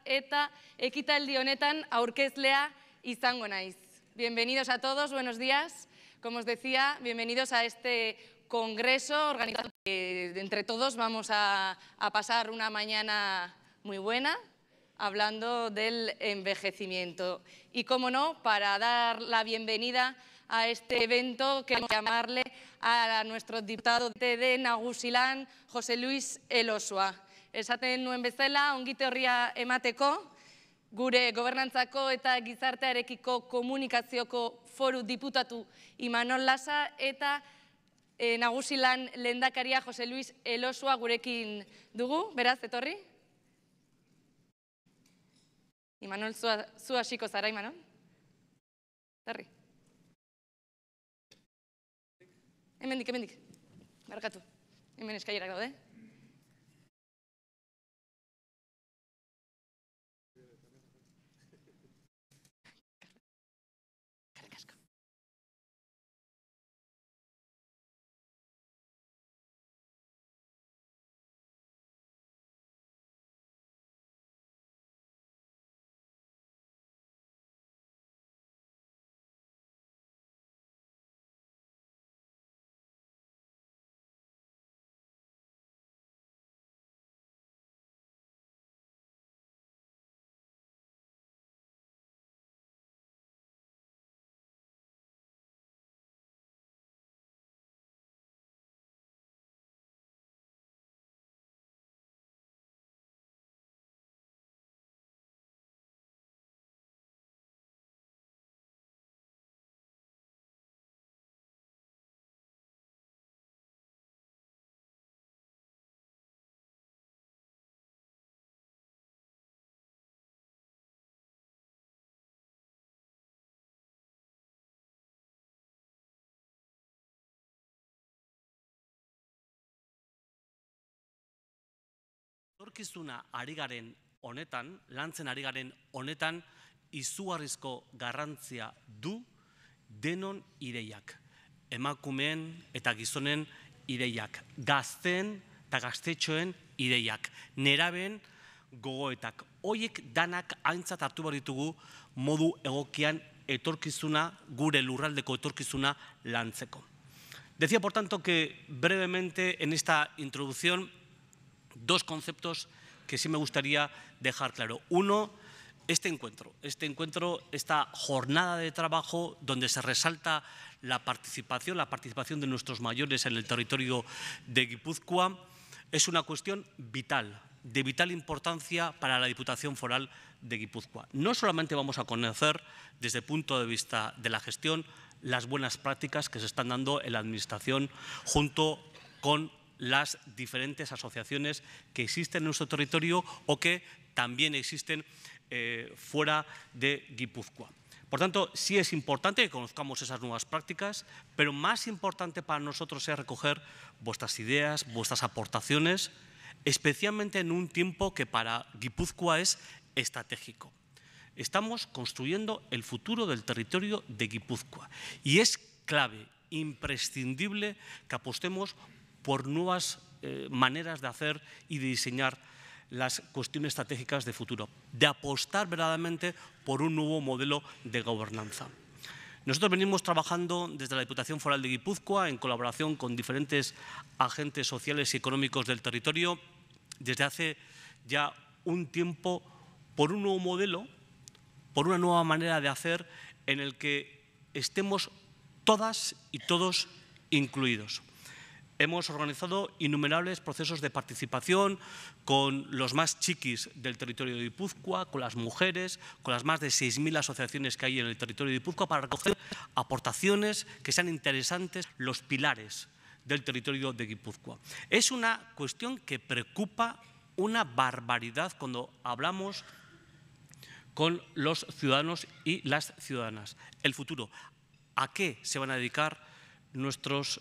eta ekitaldi honetan aurkezlea izango naiz. Bienvenidos a todos, buenos días. Como os decía, bienvenidos a este congreso organizado. Entre todos vamos a pasar una mañana muy buena hablando del envejecimiento. Y, como no, para dar la bienvenida a este evento, queremos llamarle a nuestro diputado de Nagusilan, José Luis Elosua. Esaten nuen bezala, ongi etorria emateko, gure gobernantzako eta gizartearekiko komunikazioko foru diputatu Imanol Lasa eta Nagusilan lehendakaria José Luis Elosua gurekin dugu, beraz, etorri? Imanol, zu hasiko zara, Imanol? Etorri. Hemendik. Barkatu. Hemen eskailerak daude. Etorkizuna ari garen honetan, lantzen ari garen honetan, izugarrizko garrantzia du denon ideiak. Emakumeen eta gizonen ideiak. Gazteen eta gaztetxoen ideiak. Nerabeen gogoetak. Hoiek danak aintzat hartu behar ditugu modu egokian etorkizuna, gure lurraldeko etorkizuna lantzeko. Decía, por tanto, que brevemente en esta introducción dos conceptos que sí me gustaría dejar claro. Uno, este encuentro, esta jornada de trabajo donde se resalta la participación de nuestros mayores en el territorio de Guipúzcoa, es una cuestión vital, de vital importancia para la Diputación Foral de Guipúzcoa. No solamente vamos a conocer, desde el punto de vista de la gestión, las buenas prácticas que se están dando en la Administración junto con las diferentes asociaciones que existen en nuestro territorio o que también existen fuera de Guipúzcoa. Por tanto, sí es importante que conozcamos esas nuevas prácticas, pero más importante para nosotros es recoger vuestras ideas, vuestras aportaciones, especialmente en un tiempo que para Guipúzcoa es estratégico. Estamos construyendo el futuro del territorio de Guipúzcoa y es clave, imprescindible que apostemos por nuevas maneras de hacer y de diseñar las cuestiones estratégicas de futuro, de apostar verdaderamente por un nuevo modelo de gobernanza. Nosotros venimos trabajando desde la Diputación Foral de Guipúzcoa en colaboración con diferentes agentes sociales y económicos del territorio desde hace ya un tiempo por un nuevo modelo, por una nueva manera de hacer en el que estemos todas y todos incluidos. Hemos organizado innumerables procesos de participación con los más chiquis del territorio de Guipúzcoa, con las mujeres, con las más de 6.000 asociaciones que hay en el territorio de Guipúzcoa para recoger aportaciones que sean interesantes, los pilares del territorio de Guipúzcoa. Es una cuestión que preocupa una barbaridad cuando hablamos con los ciudadanos y las ciudadanas. El futuro. ¿A qué se van a dedicar nuestros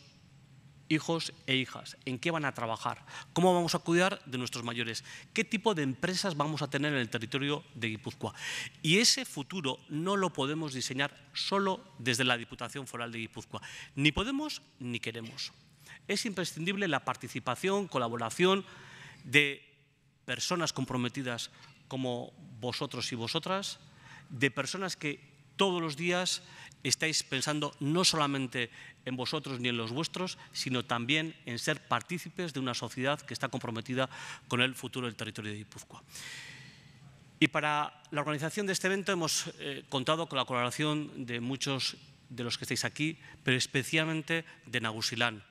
hijos e hijas? ¿En qué van a trabajar? ¿Cómo vamos a cuidar de nuestros mayores? ¿Qué tipo de empresas vamos a tener en el territorio de Guipúzcoa? Y ese futuro no lo podemos diseñar solo desde la Diputación Foral de Guipúzcoa. Ni podemos ni queremos. Es imprescindible la participación, colaboración de personas comprometidas como vosotros y vosotras, de personas que todos los días estáis pensando no solamente en vosotros ni en los vuestros, sino también en ser partícipes de una sociedad que está comprometida con el futuro del territorio de Guipúzcoa. Y para la organización de este evento hemos contado con la colaboración de muchos de los que estáis aquí, pero especialmente de Nagusilán.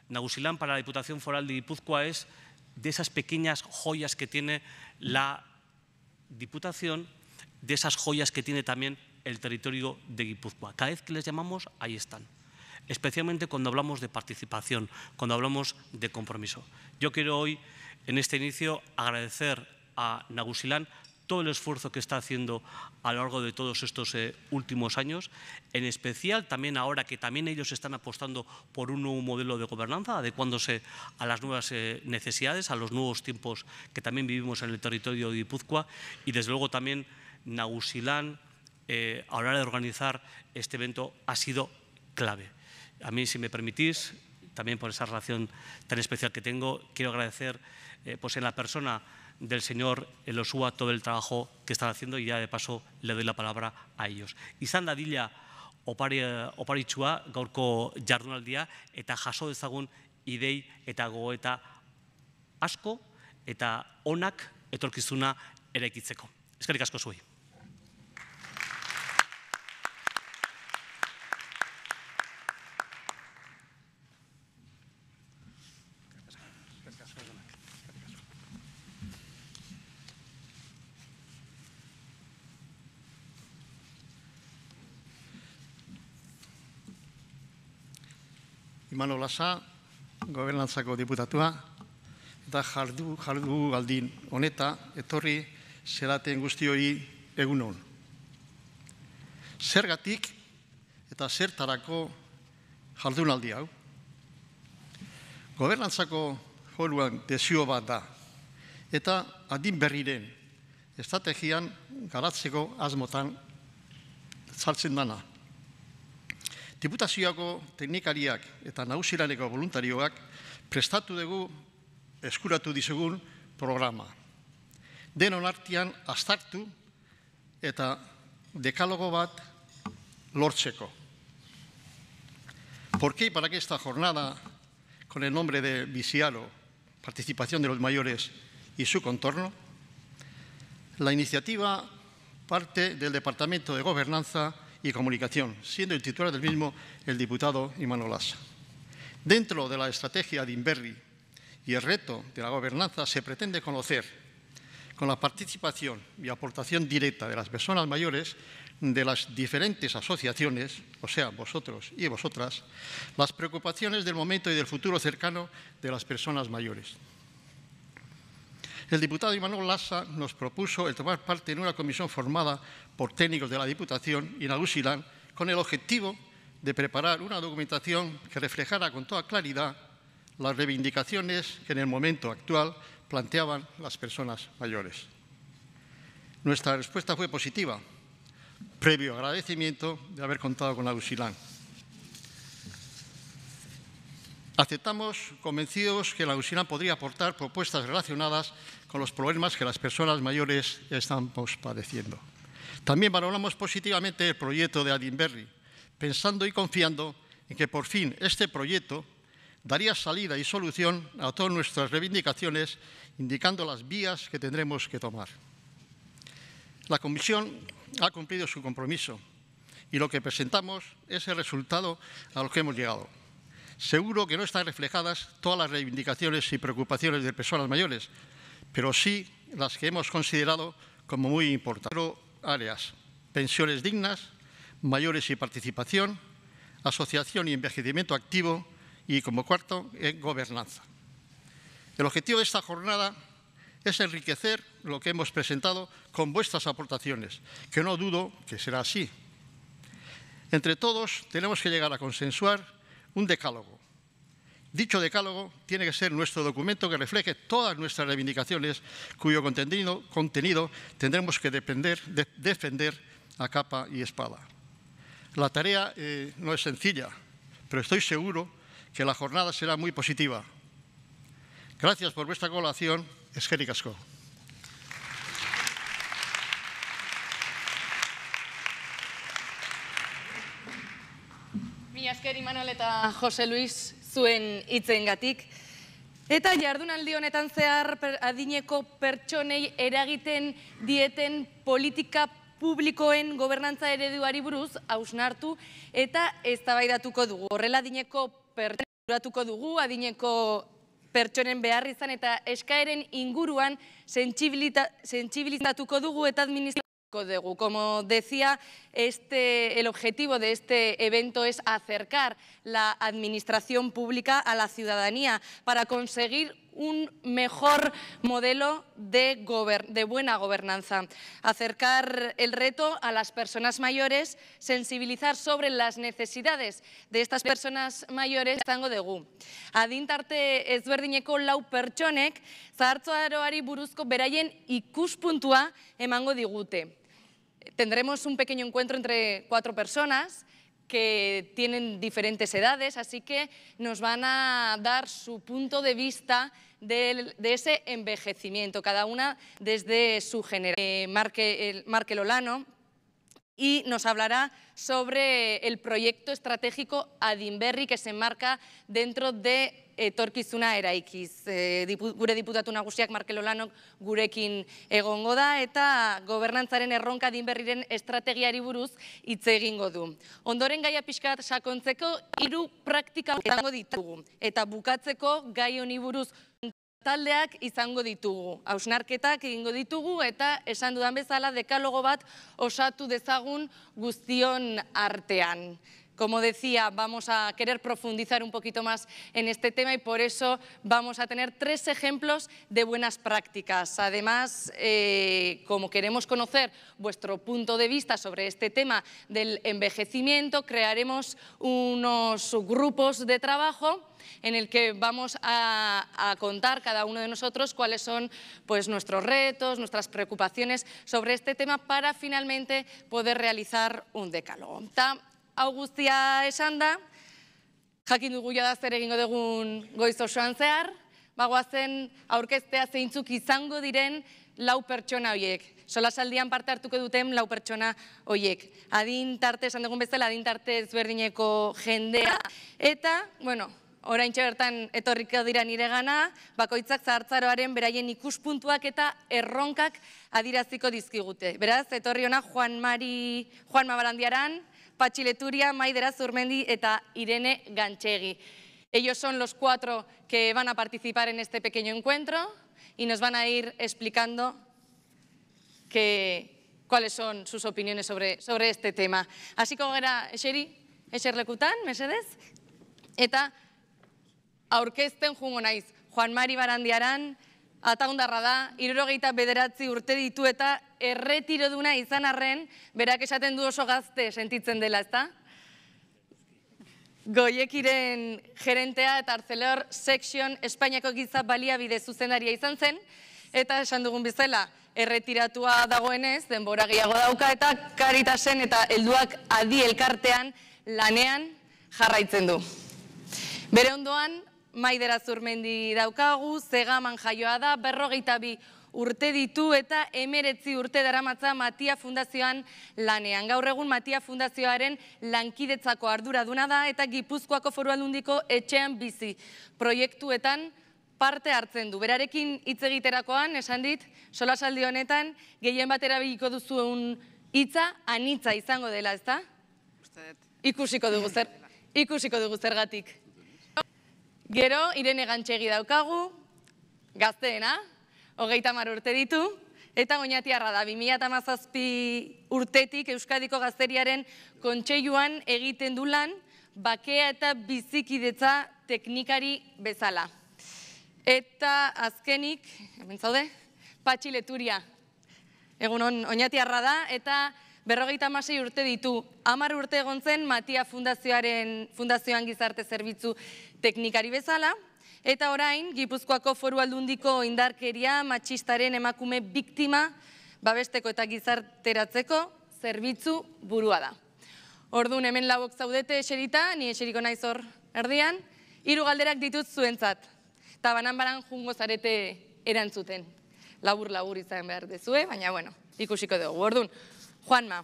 Nagusilán para la Diputación Foral de Guipúzcoa es de esas pequeñas joyas que tiene la Diputación, de esas joyas que tiene también el territorio de Guipúzcoa. Cada vez que les llamamos, ahí están. Especialmente cuando hablamos de participación, cuando hablamos de compromiso. Yo quiero hoy, en este inicio, agradecer a Nagusilán todo el esfuerzo que está haciendo a lo largo de todos estos últimos años, en especial también ahora que también ellos están apostando por un nuevo modelo de gobernanza, adecuándose a las nuevas necesidades, a los nuevos tiempos que también vivimos en el territorio de Guipúzcoa, y desde luego también Nagusilán, a la hora de organizar este evento, ha sido clave. A mí, si me permitís, también por esa relación tan especial que tengo, quiero agradecer pues en la persona del señor Elosúa todo el trabajo que están haciendo, y ya de paso le doy la palabra a ellos. Izan dadila oparitxua gaurko jardunaldia eta jaso dezagun idei eta gogoeta asko eta onak etorkizuna eraikitzeko. Eskerrik asko zuei. Imanol Lasa, gobernantzako diputatua, eta jardu aldin honeta, etorri zeraten guztioi egun hon. Zergatik eta zertarako jardunaldi hau. Gobernantzako foruan desio bat da, eta adin berriren estrategian garatzeko asmotan sartzen dana. Diputazioako teknikariak eta Nagusilaneko voluntarioak prestatu dugu eskuratu dizugun programa. Denon artean aztartu eta dekalogo bat lortzeko. ¿Por qué y para qué esta jornada, con el nombre de Biziaro, participación de los mayores y su contorno? La iniciativa parte del Departamento de Gobernanza y Comunicación, siendo el titular del mismo el diputado Imanol Lasa. Dentro de la estrategia de Inberri y el reto de la gobernanza se pretende conocer, con la participación y aportación directa de las personas mayores de las diferentes asociaciones, o sea, vosotros y vosotras, las preocupaciones del momento y del futuro cercano de las personas mayores. El diputado Imanol Lasa nos propuso el tomar parte en una comisión formada por técnicos de la Diputación y Nagusilán con el objetivo de preparar una documentación que reflejara con toda claridad las reivindicaciones que en el momento actual planteaban las personas mayores. Nuestra respuesta fue positiva, previo agradecimiento de haber contado con Nagusilán. Aceptamos convencidos que Nagusilán podría aportar propuestas relacionadas con los problemas que las personas mayores estamos padeciendo. También valoramos positivamente el proyecto de Adinberri, pensando y confiando en que por fin este proyecto daría salida y solución a todas nuestras reivindicaciones, indicando las vías que tendremos que tomar. La Comisión ha cumplido su compromiso y lo que presentamos es el resultado a lo que hemos llegado. Seguro que no están reflejadas todas las reivindicaciones y preocupaciones de personas mayores, pero sí las que hemos considerado como muy importantes. Áreas: pensiones dignas, mayores y participación, asociación y envejecimiento activo y, como cuarto, gobernanza. El objetivo de esta jornada es enriquecer lo que hemos presentado con vuestras aportaciones, que no dudo que será así. Entre todos tenemos que llegar a consensuar un decálogo. Dicho decálogo tiene que ser nuestro documento que refleje todas nuestras reivindicaciones, cuyo contenido tendremos que defender a capa y espada. La tarea no es sencilla, pero estoy seguro que la jornada será muy positiva. Gracias por vuestra colaboración. Eskerrik asko. Mila esker Imanol eta Jose Luis zuen hitzengatik. Eta jardunaldi honetan zehar adineko pertsonei eragiten dieten politika publikoen gobernantza ereduari buruz hausnartu eta eztabaidatuko dugu. Horrela adineko pertsonen behar izan eta eskaeren inguruan sentsibilizatuko dugu eta administratuko dugu. Como decía, el objetivo de este evento es acercar la administración pública a la ciudadanía para conseguir un mejor modelo de buena gobernanza. Acercar el reto a las personas mayores, sensibilizar sobre las necesidades de estas personas mayores izango dugu. Adin tarte ezberdineko 4 pertsonek zahartzaroari buruzko beraien ikuspuntua emango digute. Tendremos un pequeño encuentro entre 4 personas que tienen diferentes edades, así que nos van a dar su punto de vista de ese envejecimiento, cada una desde su generación. Markel Olano, y nos hablará sobre el proyecto estratégico Adinberri que se enmarca dentro de Etorkizuna Eraikiz. Gure diputatu nagusiak Markel Olanok gurekin egongo da eta gobernantzaren erronka Adinberriren estrategiari buruz hitz egingo du. Ondoren gaia pixkat sakontzeko 3 praktika izango ditugu eta bukatzeko gai honi buruz taldeak izango ditugu, hausnarketak egingo ditugu eta esan dudan bezala dekalogo bat osatu dezagun guztion artean. Como decía, vamos a querer profundizar un poquito más en este tema y por eso vamos a tener 3 ejemplos de buenas prácticas. Además, como queremos conocer vuestro punto de vista sobre este tema del envejecimiento, crearemos unos grupos de trabajo en el que vamos a contar cada uno de nosotros cuáles son pues, nuestros retos, nuestras preocupaciones sobre este tema para finalmente poder realizar un decálogo. Hau guztia esan da, jakin dugu jada zer egingo dugun goiz osoan zehar, bagoazen aurkeztea zeintzuk izango diren 4 pertsona horiek. Solasaldian parte hartuko duten 4 pertsona horiek. Adin tarte, esan dugun bezala, adin tarte ezberdineko jendea. Eta, bueno, oraintxe bertan etorriko dira nire gana, bakoitzak zahartzaroaren beraien ikuspuntuak eta erronkak adiraziko dizkigute. Beraz, etorri hona Juanma Barandiaran, Patxi Leturia, Maider Azurmendi eta Irene Ganchegui. Ellos son los 4 que van a participar en este pequeño encuentro y nos van a ir explicando cuáles son sus opiniones sobre este tema. Hasiko gara eserlekutan, mesedez, eta aurkezten joango naiz. Juanmari Barandiaran, ataundarra da, 79 urte ditu eta erretiroduna izan arren, berak esaten du oso gazte sentitzen dela, ezta? Goiekiren gerentea eta Arcelor Section Espainiako giza baliabide zuzendaria izan zen, eta esan dugun bezala, erretiratua dagoenez, denbora gehiago dauka eta Karitasen eta helduak adi elkartean lanean jarraitzen du. Bere ondoan, Maider Azurmendi daukagu, Zegaman jaioa da, 42 urte ditu eta 19 urte daramatza Matia Fundazioan lanean. Gaur egun Matia Fundazioaren lankidetzako arduraduna da eta Gipuzkoako Foru Aldundiko etxean bizi proiektuetan parte hartzen du. Berarekin hitz egiterakoan, esan dit, solasaldi honetan, gehien bat erabiliko duzuen hitza anitza izango dela, ezta? Ikusiko dugu zergatik. Gero, Irene Ganchegui daukagu, gazteena, 30 urte ditu, eta oinatiarra da, 2017 urtetik Euskadiko Gazteriaren Kontseiluan egiten du lan, bakea eta bizikidetza teknikari bezala. Eta azkenik, hemen zaude, Patxi Leturia, egunon oinatiarra da, eta 56 urte ditu, 10 urte egon zen Matia Fundazioan gizarte zerbitzu teknikari bezala, eta orain Gipuzkoako Foru Aldundiko indarkeria matxistaren emakume biktima babesteko eta gizarteratzeko zerbitzu burua da. Orduan hemen labok zaudete eserita, ni eseriko naiz hor erdian, 3 galderak ditut zuentzat, eta banan-banan jungo zarete erantzuten. Labur izan behar dezue, baina bueno, ikusiko dugu. Orduan, Juanma,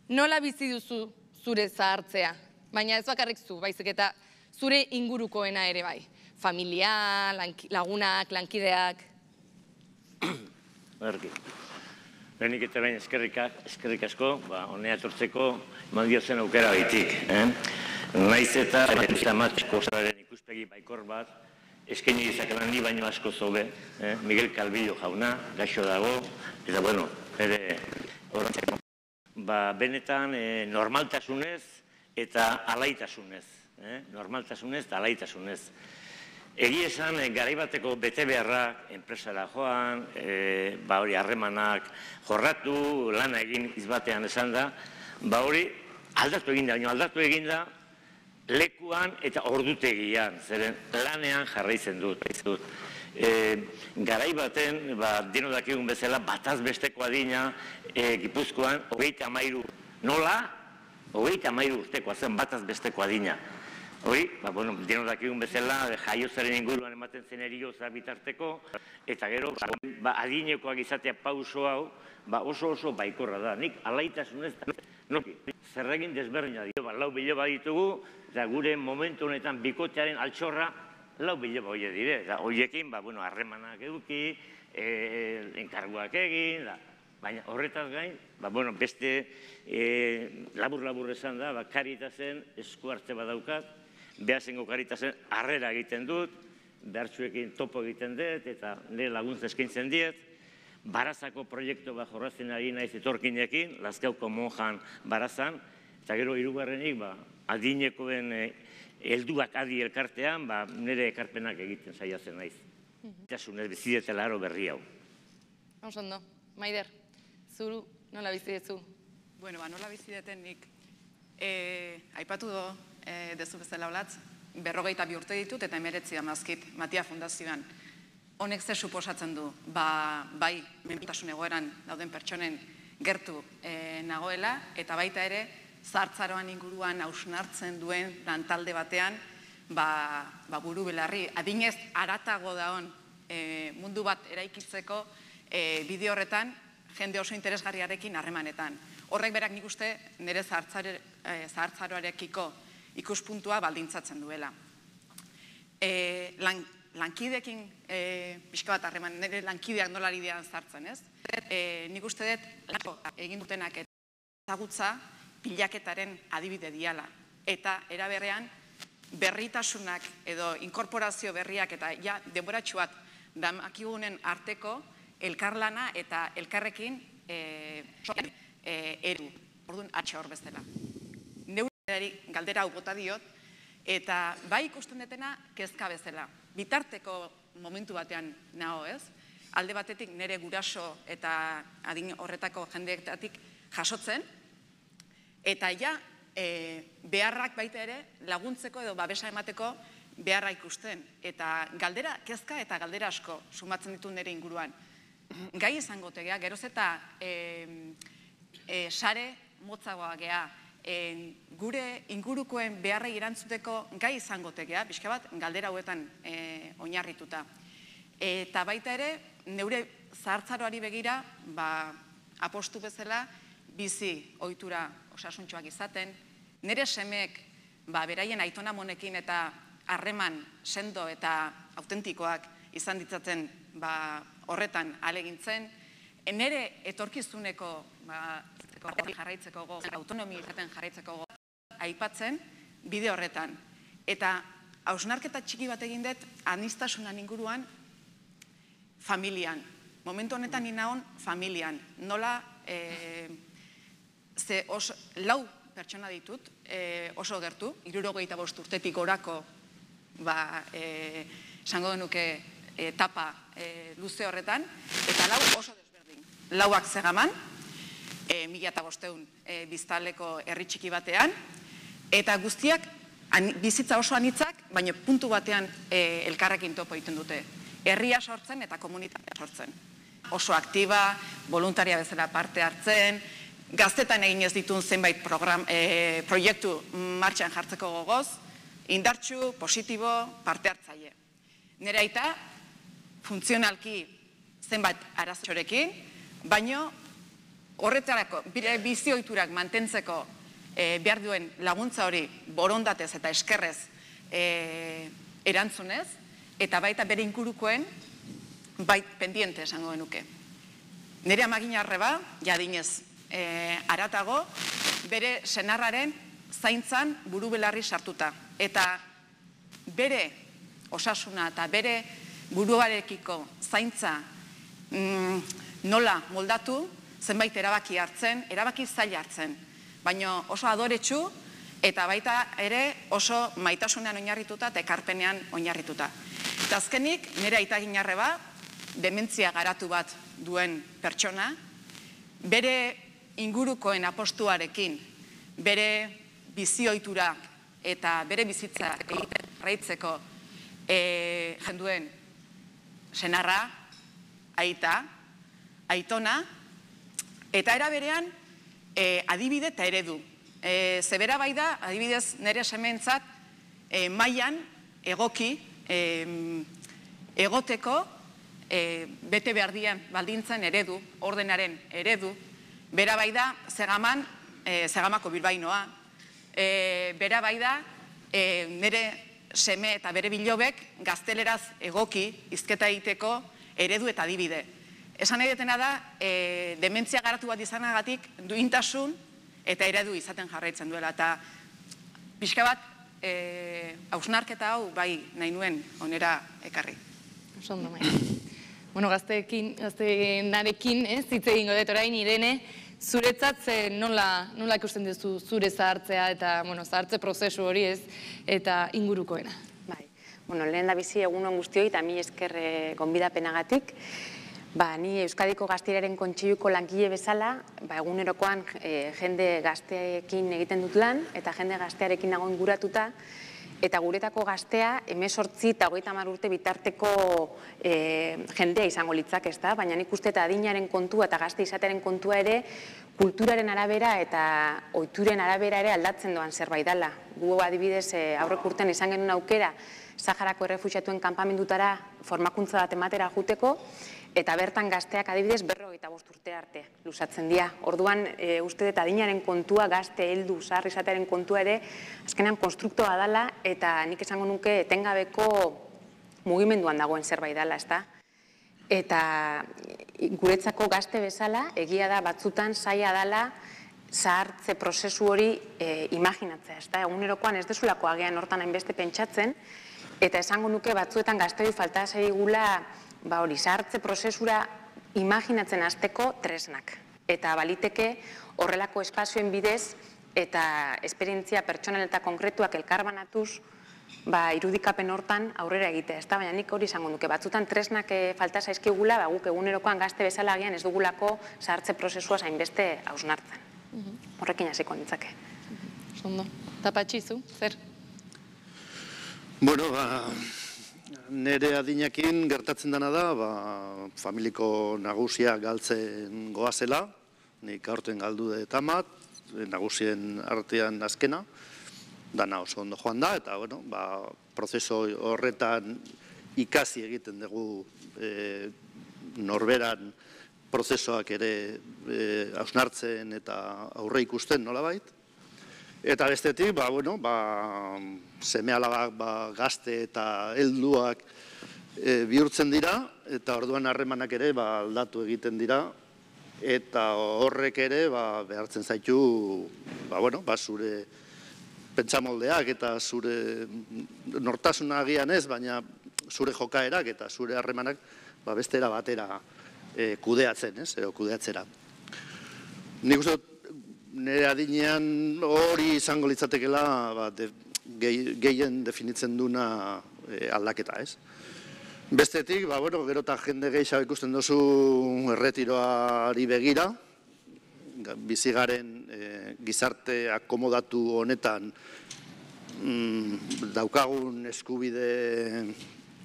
nola bizi duzu zure zahartzea? baina ez bakarrik zu, baizik eta zure ingurukoena ere bai. Familia, lagunak, lankideak. Berki. Lehenik eta behin eskerrik asko, honea etortzeko eman diozen aukera baitik. Naiz eta matiko zararen ikuspegi baikor bat, eskaini izakelan ni baino asko zobe, Miguel Calvillo jauna, gaixo dago, eta bueno, ere horretzeko. Benetan normaltasunez eta alaitasunez. Normaltasunez eta alaitasunez. Egi esan, garaibateko bete beharrak, enpresara joan, hori harremanak jorratu, lana egin izbatean esan da, hori aldatu eginda, lekuan eta ordutegian, zeren lanean jarraitzen dut. Garaibaten, deno dakigun bezala, bataz besteko adina, Gipuzkoan, 33, nola? 33 urtekoa zen bataz besteko adina. Hori, deno dakigun bezala, jaiozaren inguruan ematen zen erioza bitarteko, eta gero, adinekoak izatea pauso hau, oso baikorra da. Nik alaitasunez, zerregin desberdina dio, 4 biloba ditugu, eta gure momentu honetan bikotearen altxorra 4 biloba horiek dire. Horiekin, harremanak eduki, enkarguak egin, baina horretaz gain, beste labur-labur esan da, Karitasen esku hartze badaukat, behazengo Karitasen harrera egiten dut, behartzuekin topo egiten dut, eta nire laguntza eskaintzen diet, Barazako proiektu bat jorratzen ari naiz etorkinekin, Lazkauko monjan Barazan, eta gero hirugarrenik adinekoen helduak adi elkartean, nire ekarpenak egiten saiatzen naiz. Itasunez bizidetela aro berri hau. Oso ondo. Maider, zuru nola bizidezu? Bueno, nola bizideten nik aipatu dezu bezala olatz, 52 urte ditut eta 19 amazkit Matia Fundazioan. Honek ze suposatzen du, bai, menpiltasun egoeran dauden pertsonen gertu nagoela, eta baita ere, zahartzaroan inguruan hausnartzen duen lantalde batean, buru belarri, adinez haratago daon mundu bat eraikitzeko bide horretan, jende oso interesgarriarekin harremanetan. Horrek berak nik uste nire zahartzaroarekiko ikuspuntua baldintzatzen duela. Lankideekin pixka bat harreman, nire lankideak nolari dian zartzen, ez? Nik uste dut egin dutenak ezagutza pilaketaren adibide diala. Eta eraberrean berritasunak edo inkorporazio berriak eta denboratxuak damakigunen arteko elkarlana eta elkarrekin eru. Orduan, atxe hor bezala. Neurari galdera hau bota diot, eta bai ikusten detena kezka bezala. Bitarteko momentu batean nago, ez? Alde batetik nire guraso eta adin horretako jendeetatik jasotzen, eta beharrak baita ere laguntzeko edo babesa emateko beharra ikusten. Eta galdera kezka eta galdera asko sumatzen ditu nire inguruan. Gai izango tegea, geroz eta sare motzagoa gea, gure ingurukoen beharrei erantzuteko gai izango tegea, pixka bat galdera hauetan oinarrituta. Eta baita ere, neure zahartzaroari begira, apostu bezala, bizi ohitura osasuntsuak izaten, nire semeek beraien aitona monekin eta harreman sendo eta autentikoak izan ditzaten horretan alegintzen, nire etorkizuneko jarraitzeko autonomia izaten jarraitzeko aipatzen bide horretan. Eta hausnarketa txiki bat egin dut aniztasunan inguruan familian. Momentu honetan ninaon familian. Nola ze 4 pertsona ditut oso gertu, 65 urtetik gorako esango denuke etapa luze horretan, eta 4 oso desberdin. 4ak zegaman, 1500 biztanleko herri txiki batean, eta guztiak bizitza oso anitzak, baina puntu batean elkarrekin topo egiten dute. Herria sortzen eta komunitatea sortzen. Oso aktiba, voluntaria bezala parte hartzen, gaztetan egin ez ditun zenbait proiektu martxan jartzeko gogoz, indartsu, positibo, parte hartzaile. Nire aita, funtzionalki zenbait arazotxorekin, baino horretarako, bizi ohiturak mantentzeko behar duen laguntza hori borondatez eta eskerrez erantzunez, eta baita bere ingurukoen pendiente esango genuke. Nire amagina arreba, jadinez aratago, bere senarraren zaintzan buru belarri sartuta. Eta bere osasuna eta bere buruarekiko zaintza nola moldatu, zenbait erabaki hartzen, erabaki zaila hartzen, baina oso adoretsu eta baita ere oso maitasunean oinarrituta eta ekarpenean oinarrituta. Eta azkenik, nire aitagin arreba, dementzia garatu bat duen pertsona, bere ingurukoen apostuarekin, bere bizioitura eta bere bizitza egiten jarraitzeko jenduen senarra, aita, aitona, eta era berean adibide eta eredu. Zebera bai da, adibidez nire sementzat mailan egoki egoteko bete behar dian baldintzen eredu, ordenaren eredu, bera bai da Zegamako bilbainoa, bera bai da nire seme eta bere bilobek gazteleraz egoki hizketa egiteko eredu eta adibide. Esan nahi detena da, dementzia garatu bat izanagatik duintasun eta eredu izaten jarraitzen duela. Eta pixka bat, hausnarketa hau bai nahi nuen onera ekarri. Osondo, mai. Bueno, gaztenarekin hitz egingo dut orain, Irene, zuretzat nola ikusten duzu zure zahartzea eta zahartze prozesu hori eta ingurukoena? Bai, lehen da bizi egunon guztioi eta mi esker gonbidapenagatik. Ni Euskadiko Gazteriaren Kontseiluko langile bezala, egunerokoan jende gazteekin egiten dut lan eta jende gaztearekin nago inguratuta. Eta guretako gaztea, 18 eta 30 urte bitarteko jendea izango litzak, ezta? Baina nik uste eta adinaren kontua eta gazte izatearen kontua ere kulturaren arabera eta ohituren arabera ere aldatzen doan zerbait dela. Gu adibidez aurrek urtean izan genuen aukera Saharako errefuxiatuen kanpamendutara formakuntza bat ematera joateko, eta bertan gazteak adibidez 45 urte arte luzatzen dira. Orduan, uste dut adinaren kontua, gazte, heldu, zahar izatearen kontua ere, azkenean konstruktoa dela, eta nik esango nuke etengabeko mugimenduan dagoen zerbait dela, ezta? Eta guretzako gazte bezala, egia da batzutan zaila dela zahartze prozesu hori imaginatzea, ezta? Egunerokoan ez dezulako agian hortan hainbeste pentsatzen, eta esango nuke batzuetan gazteoi falta zaigula zahartze prozesura imaginatzen hasteko tresnak. Eta baliteke horrelako espazioen bidez eta esperientzia pertsonal eta konkretuak elkarbanatuz irudikapen hortan aurrera egitea. Baina nik hori izango nuke, batzutan tresnak falta zaizkigula, guk egunerokoan gazte bezala agian ez dugulako zahartze prozesua zainbeste hausnartzen. Horrekin hasiko nintzake. Ondo. Eta Patxizu, zer? Bueno, nire adinakin gertatzen dena da, familiko nagusia galtzen goazela, nik aurten galdu dut amat, nagusien artean azkena, dana oso ondo joan da, eta prozeso horretan ikasi egiten dugu norberan prozesoak ere hausnartzen eta aurre ikusten nolabait. Eta bestetik, seme-alabak gazte eta helduak bihurtzen dira, eta orduan harremanak ere aldatu egiten dira, eta horrek ere behartzen zaitu zure pentsamoldeak eta zure nortasuna agian ez, baina zure jokaerak eta zure harremanak bestera batera kudeatzen, edo kudeatzera. Nik uste nire adinean hori izango litzatekela gehien definitzen duna aldaketa, ez? Bestetik, gero eta jende gehiago ikusten duzu erretiroari begira, bizigaren gizarte akomodatu honetan daukagun eskubide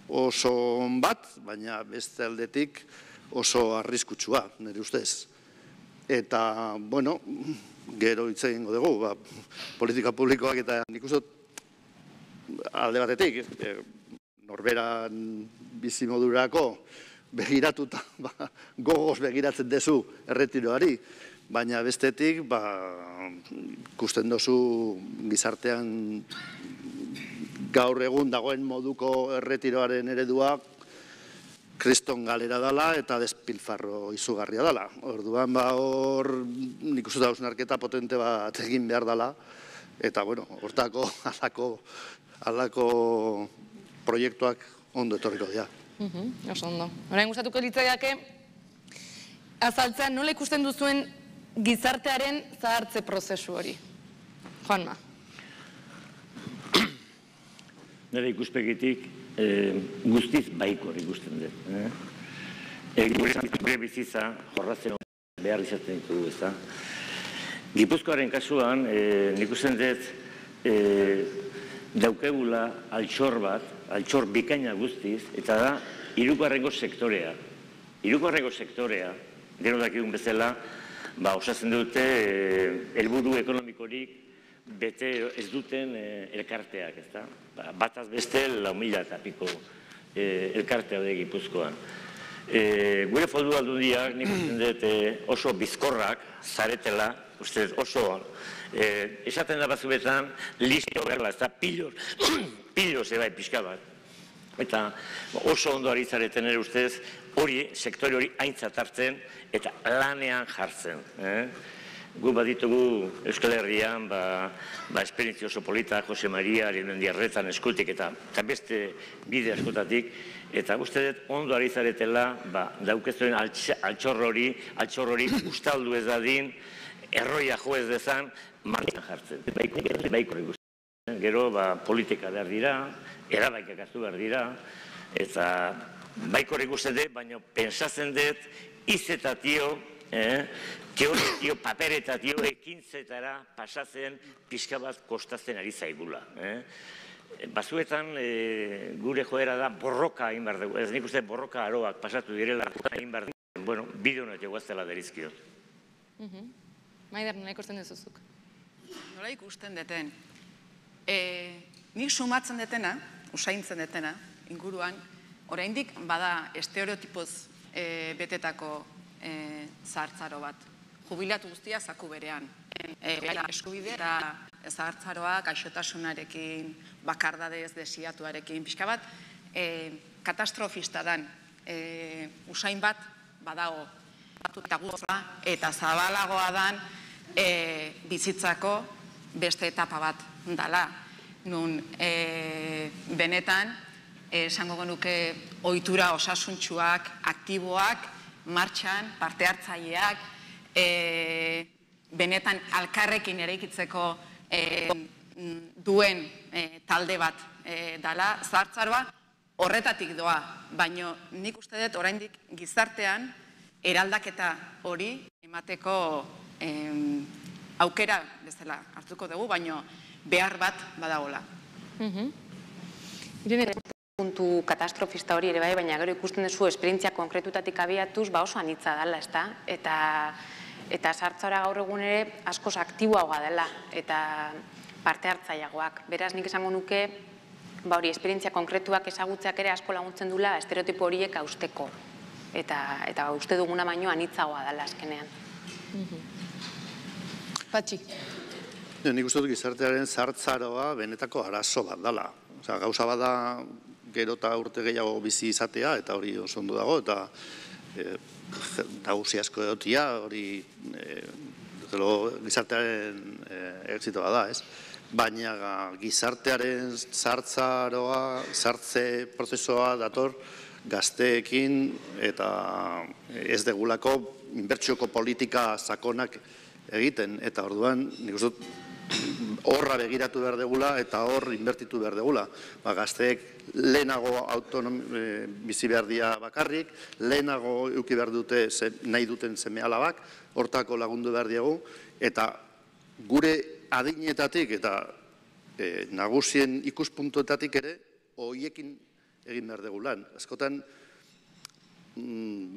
oso bat, baina beste aldetik oso arriskutsua, nire ustez. Eta, gero hitz egingo dugu, politika publikoak eta nik uste alde batetik, norberan bizimodurako begiratuta, gogoz begiratzen dezu erretiroari, baina bestetik, ikusten dozu gizartean gaur egun dagoen moduko erretiroaren eredua kriston galera dela eta despilfarro izugarria dela. Orduan, hor nik uste da hausnarketa potente bat egin behar dela, eta, hortako halako proiektuak ondo etorriko dira. Oso ondo. Orain gustatuko litzaiake azaltzean nola ikusten duzuen gizartearen zahartze prozesu hori. Juanma. Nire ikuspegitik guztiz baikor ikusten dut. Gure bizitza jorratzen behar izaten ditugu, ez da. Gipuzkoaren kasuan, nik usten dut daukegula altxor bat, altxor bikaina guztiz, eta da hirugarrengo sektorea. Hirugarrengo sektorea, gero dakigun bezala, osatzen dute helburu ekonomikorik bete ez duten elkarteak, ez da? Bataz beste 4.000 eta piko elkartea da Gipuzkoan. Gure foru aldundiak nik usten dut oso bizkorrak zaretela, uste oso esaten da batzuetan listo berla, ez da, pilos ebai pixka bat. Eta oso ondo ari zareten ere ustez hori, sektore hori aintzat hartzen eta lanean jartzen. Gu baditugu Euskal Herrian esperientzia oso polita, Jose Maria, Arenmendiarretan, eskultik eta beste bide askotatik, eta uste dut ondo ari zaretela daukezuen altxor hori ustaldu ez dadin, erroia jo ez dezan, martian jartzen. Baikor ikusten. Gero politika behar dira, erabaikak hartu behar dira, eta baikor ikusten dut, baina pensatzen dut, izetatio, teoretio, paperetatio, ekintzetara pasatzen pixka bat kostatzen ari zaigula. Bazuetan gure joera da borroka egin behar dugu, ez nik uste borroka aroak pasatu direla egin behar dugu, bide honet eguaztela derizkiot. Maider, nola ikusten duzuzuk? Nola ikusten deten? Nik sumatzen detena, usaintzen detena, inguruan, oraindik bada estereotipoz betetako zahartzaro bat. Jubilatu guztia zaku berean. Eskubide eta zahartzaroak gaixotasunarekin, bakardadez, desiatuarekin, pixka bat, katastrofista dan, usain bat badago, eta zabalagoa dan bizitzako beste etapa bat dala. Nun benetan, esango genuke ohitura osasuntsuak, aktiboak, martxan, parte hartzaileak, benetan alkarrekin eraikitzeko duen talde bat dala, zahartzaroa horretatik doa, baina nik uste dut oraindik gizartean eraldaketa hori emateko aukera bezala hartuko dugu, baina behar bat badagola. Puntu katastrofista hori ere bai, baina gero ikusten duzu esperientzia konkretutatik abiatuz oso anitza dela, ez da? Eta zahartzara gaur egun ere askoz aktiboagoa dela eta parte hartzaileagoak. Beraz, nik esango nuke, hori esperientzia konkretuak ezagutzeak ere asko laguntzen dula estereotipo horiek hausteko. Eta uste duguna baino anitzagoa dela azkenean. Patxi. Nik uste dut gizartearen zahartzaroa benetako arazo bat dela. Gauza bada gero eta urte gehiago bizi izatea, eta hori oso ondo dago, eta nagusi asko egotia, hori gizartearen exitoa da, ez? Baina gizartearen zahartzaroa, zahartze prozesua dator gazteekin, eta ez degulako inbertsioko politika sakonak egiten, eta orduan, nik uste dut, horra begiratu behar degula eta hor inbertitu behar degula. Gazteek lehenago bizi behar dira bakarrik, lehenago euki behar dute nahi duten seme alabak, hortako lagundu behar diegu, eta gure adinetatik eta nagusien ikuspuntuetatik ere, hoiekin egin behar dugu lan. Askotan,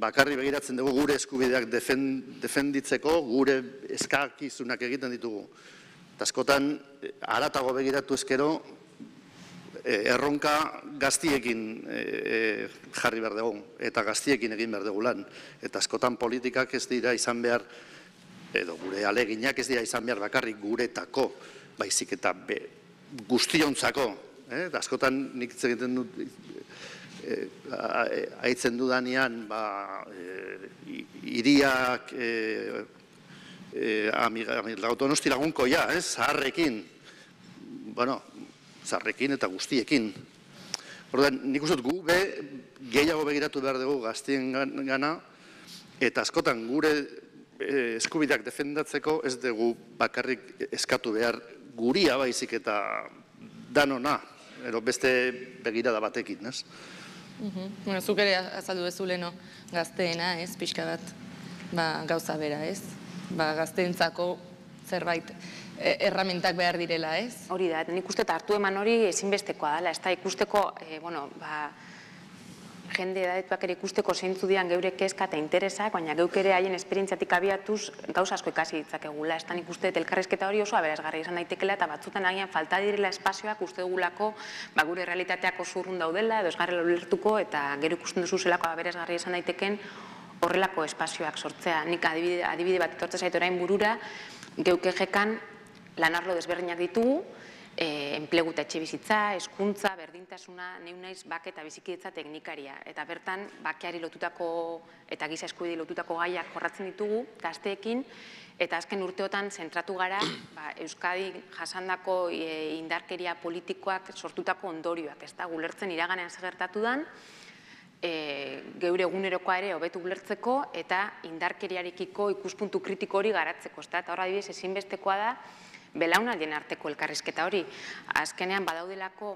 bakarri begiratzen dugu gure eskubideak defenditzeko, gure eskakizunak egiten ditugu. Eta askotan, haratago begiratu ezkero, erronka gaztiekin jarri behar dugu, eta gaztiekin egin behar dugu lan. Eta askotan politikak ez dira izan behar edo gure aleginak ez dira izan behar bakarrik guretako, baizik eta guztiontzako. Askotan nik egiten dut, haitzen dudanean, hiriak Donosti lagunko zaharrekin, zaharrekin eta guztiekin. Orduan, nik uste dut gu gehiago begiratu behar dugu gaztien gana, eta askotan gure eskubideak defendatzeko ez dugu bakarrik eskatu behar guria baizik eta danona, beste begirada batekin, ez? Zuk ere azaldu bezu leno gazteena, ez, pixka bat, gauza bera, ez? Gazteentzako zerbait erramentak behar direla, ez? Hori da, nik uste eta hartu eman hori ezinbestekoa dela, ez da ikusteko, jende edadetuak ere ikusteko zeintzu dian geure kezka eta interesak, baina geuk ere haien esperientziatik abiatuz gauza asko ikasi ditzakegula. Ez da nik uste elkarrizketa hori oso aberasgarria izan daitekela eta batzutan agian falta direla espazioak uste dugulako gure realitateak oso urrun daudela edo ez garela ulertuko eta gero ikusten duzu zelako aberasgarria izan daiteken horrelako espazioak sortzea. Nik adibide bat etortze zait orain burura, geuk ejekan lanarlo desberdinak ditugu, enplegu eta etxe bizitza, hezkuntza, berdintasuna, neu naiz bake eta bizikidetza teknikaria. Eta bertan, bakeari lotutako eta giza eskubidei lotutako gaiak jorratzen ditugu gazteekin, eta azken urteotan zentratu gara Euskadi jasandako indarkeria politikoak sortutako ondorioak, ez da, gulertzen iraganean segertatu dan, geure egunerokoa ere hobetu ulertzeko eta indarkeriarekiko ikuspuntu kritiko hori garatzeko, ez da, eta horra adibidez ezinbestekoa da, belaunaldien arteko elkarrizketa hori. Azkenean badaudelako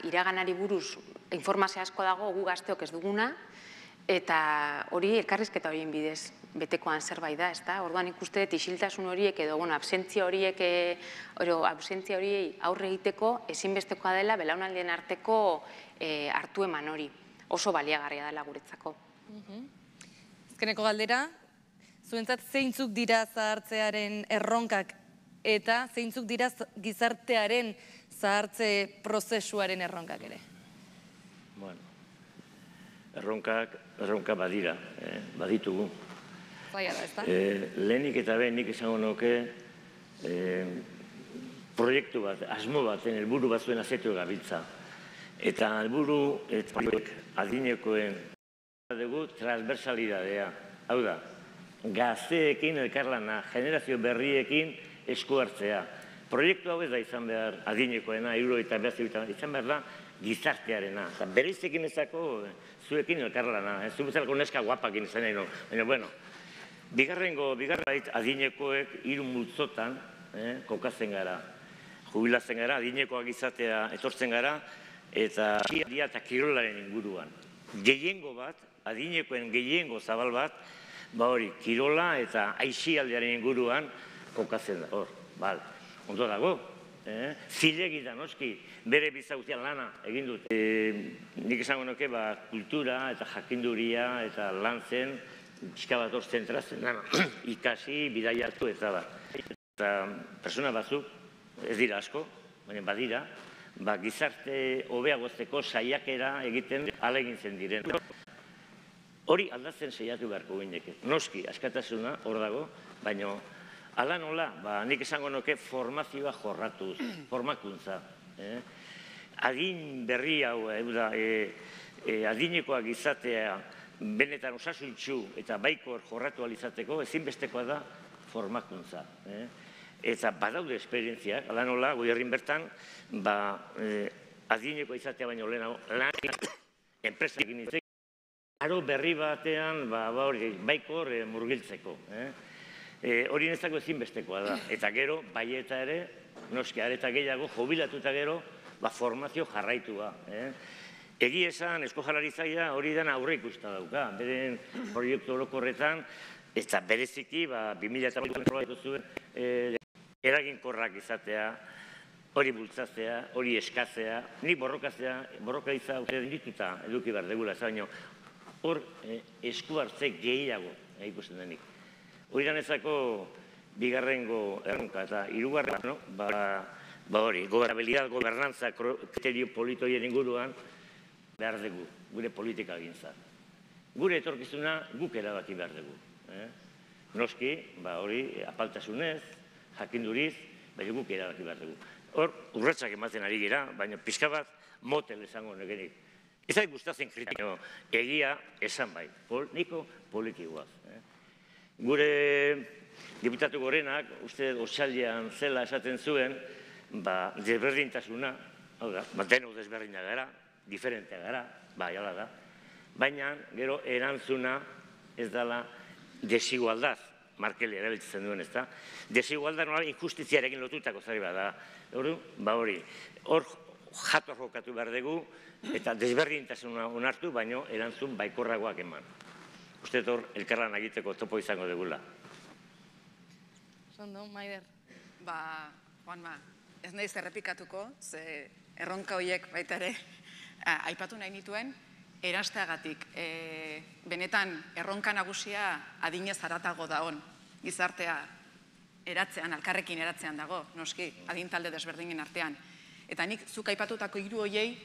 iraganari buruz informazio asko dago gu gazteok ez duguna eta hori elkarrizketa horien bidez betekoan zerbait da, ez da? Orduan ikuste dut isiltasun horiek edo absentzia horiek absentzia horiei aurre egiteko ezinbestekoa dela belaunaldien arteko hartu eman hori. Oso baliagarria dela guretzako. Azkeneko galdera, zuentzat zeintzuk dira zahartzearen erronkak eta zeintzuk dira gizartearen zahartze prozesuaren erronkak ere? Bueno, erronka badira, baditugu. Zaila da, ez da? Lehenik eta behin nik esango nuke proiektu bat, asmo baten, helburu batzuen azetu gabiltza. Eta helburu adinekoen dugu transversalidadea. Hau da, gazteekin elkarlana, generazio berriekin esku hartzea. Proiektu hau ez da izan behar adinekoena, izan behar da gizartearena. Bereizekin ezako zuekin elkarlana, zu bezalako neska guapakin izan nahi no. Baina, bueno, bigarren adinekoek 3 multzotan kokatzen gara. Jubilatzen gara, adinekoak izatea etortzen gara, eta eta kirolaren inguruan. Gehiengo bat, adinekoen gehiengo zabal bat, hori, kirola eta aisialdearen inguruan kokatzen da, hor, ondo dago, zilegi da noski, bere bizautian lana egin dut. Nik esango nuke, kultura eta jakinduria eta lan zen, pixka bat hor zentratzen, ikasi, bidaiatu eta da. Eta persona batzuk, ez dira asko, baina badira, gizarte hobeagozteko saiakera egiten ahalegintzen diren. Hori aldatzen saiatu beharko gineke. Noski, askatasuna hor dago, baina ala nola, nik esango nuke formazioa jorratuz, formakuntza. Adin berri hau, adinekoak izatea, benetan osasuntsu eta baikor jorratu alizateko, ezinbestekoa da formakuntza. Eta badaude esperientziak, ala nola, Goierrin bertan, adinekoa izatea baino lehenago, enpresakin izatea, aro berri batean, baikor murgiltzeko. Hori nezako ezinbestekoa da. Eta gero, bai eta ere, noski, areta gehiago, jubilatu eta gero, formazio jarraitua. Egi esan, Eusko Jaurlaritza hori dena aurre ikusta dauka. Beren proiektu orokorretan, eta bereziki, 2008 zuen, eraginkorrak izatea, hori bultzatzea, hori eskatzea, nik borrokaitza dituta eduki behar degula, baina hor esku hartze gehiago ikusten denik. Hori danezako bigarrengo erronka eta hirugarren, hori, gobernantza kriterio politoien inguruan behar dugu, gure politika gintza. Gure etorkizuna guk erabaki behar dugu. Noski, hori apaltasunez, jakinduriz, baina guk erabaki behar dugu. Hor, urratsak ematen ari gira, baina pixka bat motel esango negenik. Ez ari gustatzen kritika, egia esan bai, niko poliki guaz. Gure diputatu gorenak, uste otxaldean zela esaten zuen, desberdintasuna, denok desberdinak gara, diferentea gara, hala da, baina gero erantzuna ez dela desigualdad, Markel erabiltzen duen, ez da? Desigualdad nola injustiziarekin lotutako zari bat da. Hori, hor jator jokatu behar dugu eta desberdintasuna onartu, baino erantzun baikorragoak eman. Uste hor, elkarlan egiteko topo izango dugula. Zondo, Maider. Juanma, ez nahiz errepikatuko, ze erronka horiek baita ere aipatu nahi nituen, erasteagatik. Benetan, erronka nagusia adinez haratago dagoen gizartea eratzean, alkarrekin eratzean dago, noski, adintalde desberdinen artean. Eta nik zuk aipatutako hiru horiei,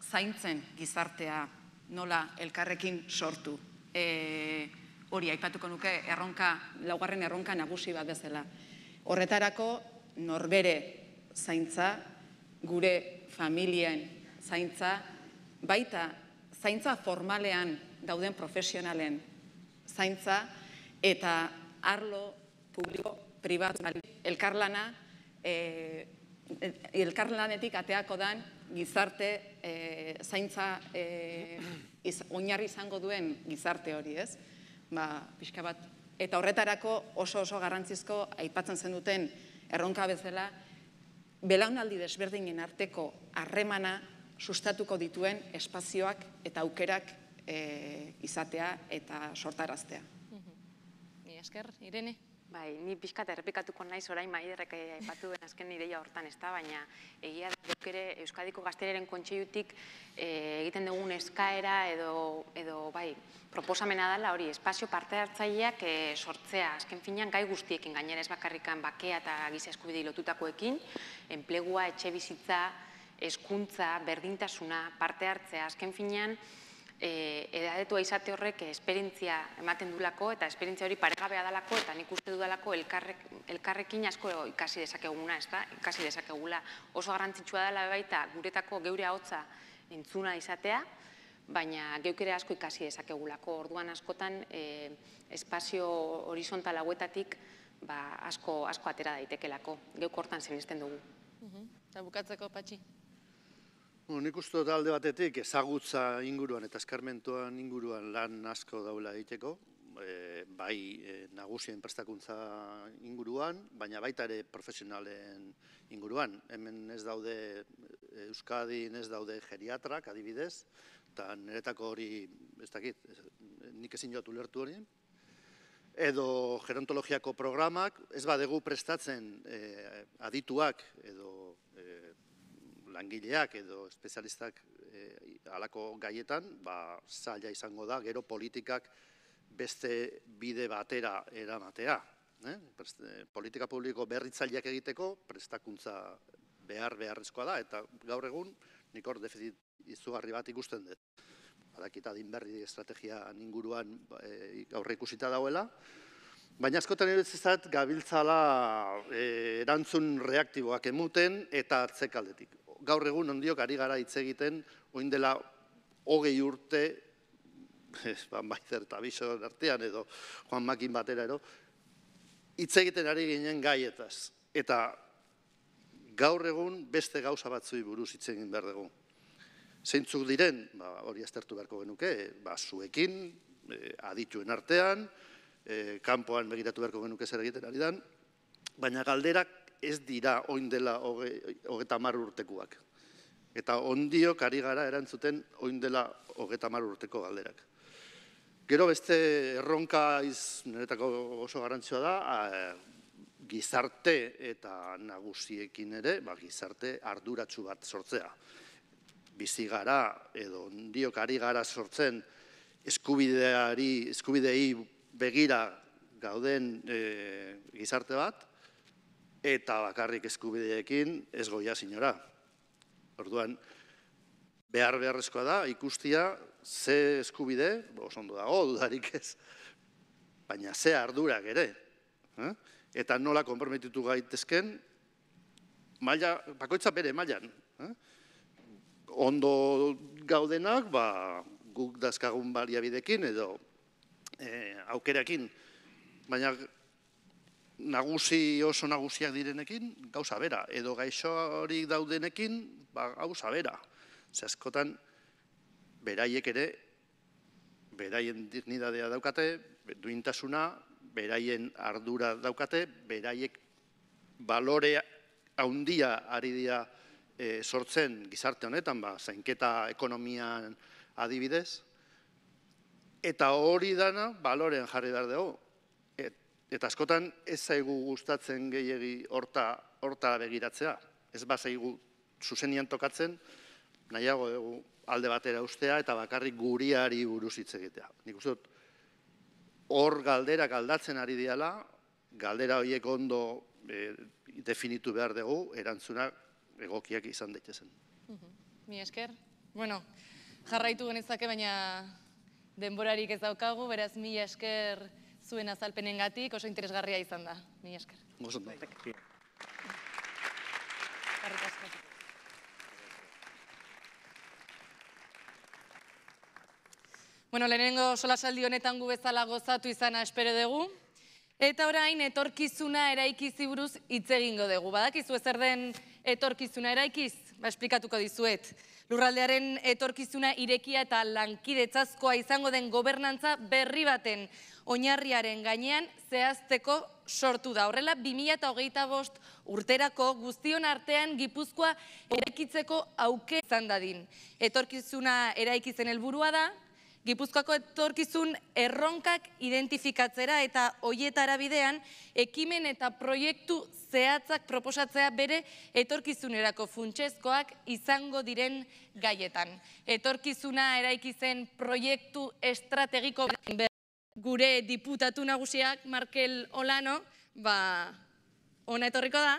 zaintzen gizartea nola elkarrekin sortu. Hori aipatuko nuke laugarren erronka nagusi bat bezala. Horretarako norbere zaintza, gure familien zaintza, baita zaintza formalean dauden profesionalen zaintza eta arlo publiko, pribatu, elkarlanetik ateako dan gizarte zaintza oinarri izango duen gizarte hori, ez? Pixka bat. Eta horretarako oso garrantzizko aipatzen zen duten erronka bezala, belaunaldi desberdinen arteko harremana sustatuko dituen espazioak eta aukerak izatea eta sortaraztea. Ni esker, Irene? Bai, ni pixkat errepikatuko naiz orain Maiderrek aipatu duen azken ideia hortan, ez da, baina egia duk ere Euskadiko Gazteriaren Kontseilutik egiten dugun eskaera edo bai, proposamena dela hori, espazio parte hartzaileak sortzea, azken finean gai guztiekin gainera ez bakarrikan bakea eta giza eskubidei lotutakoekin, enplegua, etxe bizitza, hezkuntza, berdintasuna, parte hartzea, azken finean edadetua izate horrek esperientzia ematen dulako eta esperientzia hori paregabea dalako eta nik uste dudalako elkarrekin asko ikasi dezakeguna, ez da? Ikasi dezakegula. Oso garrantzitsua dela baita guretako geure ahotsa entzuna izatea, baina geuk ere asko ikasi dezakegulako. Orduan askotan espazio horizontal hauetatik asko atera daitekelako. Geuk hortan sinesten dugu. Eta bukatzeko, Patxi? Nik uste dut alde batetik ezagutza inguruan eta eskarmentuan inguruan lan asko daula egiteko, bai nagusien prestakuntza inguruan, baina baita ere profesionalen inguruan. Hemen ez daude, Euskadin ez daude geriatrak adibidez, eta niretako hori, ez dakit, nik ezin joatu ulertu hori, edo gerontologiako programak, ez badegu prestatzen adituak edo langileak edo espezialistak halako gaietan, zaila izango da, gero politikak beste bide batera eramatea. Politika publiko berritzaileak egiteko prestakuntza beharrezkoa da, eta gaur egun nik hor defizit izugarri bat ikusten dut. Badakit adinberri estrategian inguruan aurre ikusita dauela, baina askotan iruditzen gabiltzala erantzun reaktiboak emuten eta atzekaldetik. Gaur egun ondiok ari gara hitz egiten, oin dela 20 urte, Maider eta Bixor artean edo Juan Makin batera ero, hitz egiten ari ginen gaietaz. Eta gaur egun beste gauza batzui buruz hitz egin behar dugu. Zeintzuk diren, hori aztertu beharko genuke, zuekin, adituen artean, kanpoan begiratu beharko genuke zer egiten ari dan, baina galderak ez dira oin dela 30 urtekoak. Eta ondiok ari gara erantzuten oin dela 30 urteko galderak. Gero beste erronka niretako oso garrantzioa da, gizarte eta nagusiekin ere, gizarte arduratsu bat sortzea. Bizi gara edo ondiok ari gara sortzen eskubideei begira gauden gizarte bat, eta bakarrik eskubideekin ez goia sinora. Orduan, beharrezkoa da ikustia ze eskubide, oso ondo dago, dudarik ez, baina ze ardurak ere, eta nola konprometitu gaitezken, bakoitza bere mailan. Ondo gaudenak, guk dazkagun baliabidekin edo aukerakin, baina oso nagusiak direnekin, gauza bera, edo gaixorik daudenekin, gauza bera. Ze askotan, beraiek ere, beraien dignidadea daukate, duintasuna, beraien ardura daukate, beraiek balore handia ari dira sortzen gizarte honetan, zainketa ekonomian adibidez, eta hori dana balorean jarri behar dugu. Eta askotan ez zaigu gustatzen gehiegi horta begiratzea. Ez bazaigu zuzenian tokatzen, nahiago dugu alde batera ustea eta bakarrik guriari buruz hitz egitea. Nik uste dut, hor galderak aldatzen ari diala, galdera horiek ondo definitu behar dugu, erantzunak egokiak izan daitezen. Mi esker. Bueno, jarraitu genezake, baina denborarik ez daukagu, beraz mi esker zuen azalpenengatik, oso interesgarria izan da. Mi esker. Oso ondo. Bueno, lehenengo solasaldi honetan gu bezala gozatu izana espero dugu. Eta orain, etorkizuna eraikizi buruz hitz egingo dugu. Badakizu zer den etorkizuna eraikiz? Esplikatuko dizuet. Lurraldearen etorkizuna irekia eta lankidetzazkoa izango den gobernantza berri baten oinarriaren gainean zehazteko sortu da. Horrela, 2025 urterako guztion artean Gipuzkoa eraikitzeko auke izan dadin. Etorkizuna eraikitzen helburua da, Gipuzkoako etorkizun erronkak identifikatzera eta hoietara bidean ekimen eta proiektu zehatzak proposatzea bere etorkizunerako funtsezkoak izango diren gaietan. Etorkizuna eraikitzen proiektu estrategiko gure diputatu nagusiak, Markel Olano, ona etorriko da,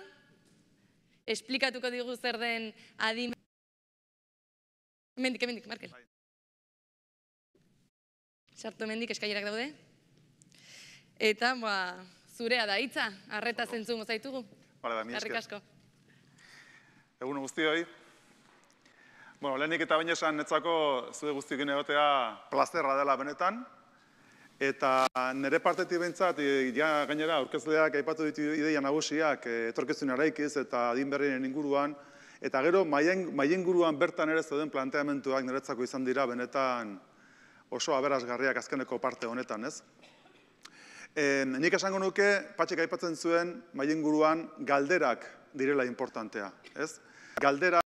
esplikatuko digu zer den adimen... Hemendik, Markel. Sartu hemendik eskailerak daude. Eta, zurea da hitza, arreta zentzungo zaitugu. Eskerrik asko. Egun guztioi. Lehenik eta baina esan netzako zude guztiekin egotea plazerra dela benetan. Eta nire partetik behintzat, gainera aurkezleak aipatu ditu ideia nagusiak etorkizun eraikiz eta adin berrien inguruan. Eta gero, maien inguruan bertan ere zeuden planteamentuak niretzako izan dira benetan oso aberasgarriak azkeneko parte honetan, ez? Nik esango nuke, Patxik aipatzen zuen, maien inguruan galderak direla importantea, ez? Galdera